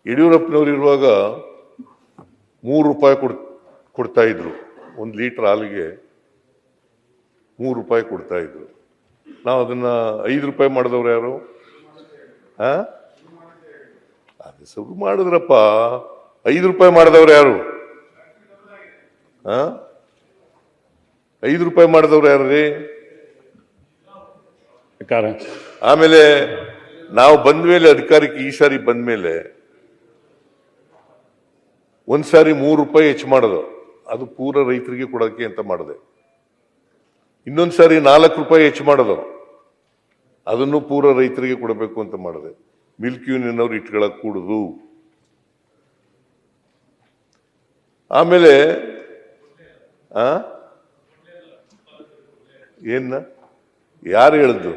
ಯಡಿಯೂರಪ್ಪನವರು ಇರುವಾಗ ₹3 ಕೊಡ್ತಾ ಇದ್ರು. 1 ಲೀಟರ್ ಹಾಲಿಗೆ ₹3 ಕೊಡ್ತಾ ಇದ್ರು. ನಾವು ಅದನ್ನ ₹5 ಮಾಡಿದವ್ರು ಯಾರು? ಅದು ಶುರು ಮಾಡಿದ್ರಪ್ಪ. ₹5 ಮಾಡಿದವ್ರು ಯಾರು? ₹5 ಮಾಡಿದವ್ರು ಯಾರ್ರಿ? ಆಮೇಲೆ ನಾವು ಬಂದ್ಮೇಲೆ ಅಧಿಕಾರಕ್ಕೆ ಈ ಸಾರಿ ಬಂದ್ಮೇಲೆ ಒಂದ್ಸಾರಿ ₹3 ಹೆಚ್ಚು ಮಾಡೋದು, ಅದು ಪೂರ ರೈತರಿಗೆ ಕೊಡೋಕೆ ಅಂತ ಮಾಡಿದೆ. ಇನ್ನೊಂದ್ಸಾರಿ ₹4 ಹೆಚ್ಚು ಮಾಡೋದು, ಅದನ್ನು ಪೂರ ರೈತರಿಗೆ ಕೊಡಬೇಕು ಅಂತ ಮಾಡಿದೆ. ಮಿಲ್ಕ್ ಯೂನಿಯನ್ ಅವ್ರು ಇಟ್ಕೊಳಕ್ ಕೂಡುದು. ಆಮೇಲೆ ಏನ ಯಾರು ಹೇಳಿದ್ದು?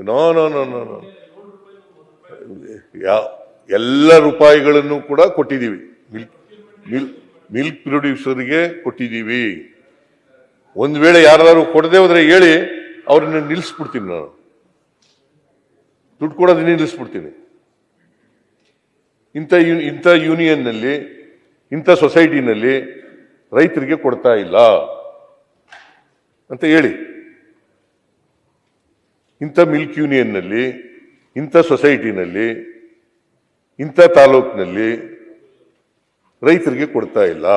No no no no no ಎಲ್ಲ ರೂಪಾಯಿಗಳನ್ನು ಕೂಡ ಕೊಟ್ಟಿದ್ದೀವಿ. ಮಿಲ್ಕ್ ಪ್ರೊಡ್ಯೂಸರ್ಗೆ ಕೊಟ್ಟಿದ್ದೀವಿ. ಒಂದ್ ವೇಳೆ ಯಾರು ಕೊಡದೆ ಹೋದ್ರೆ ಹೇಳಿ, ಅವ್ರನ್ನ ನಿಲ್ಲಿಸ್ಬಿಡ್ತೀನಿ. ನಾನು ದುಡ್ಡು ಕೊಡೋದು ನಿಲ್ಲಿಸ್ಬಿಡ್ತೀನಿ. ಇಂಥ ಯೂನಿಯನ್ನಲ್ಲಿ, ಇಂಥ ಸೊಸೈಟಿನಲ್ಲಿ ರೈತರಿಗೆ ಕೊಡ್ತಾ ಇಲ್ಲ ಅಂತ ಹೇಳಿ. ಇಂಥ ಮಿಲ್ಕ್ ಯೂನಿಯನ್ನಲ್ಲಿ, ಇಂಥ ಸೊಸೈಟಿನಲ್ಲಿ, ಇಂಥ ತಾಲೂಕಿನಲ್ಲಿ ರೈತರಿಗೆ ಕೊಡ್ತಾ ಇಲ್ಲ.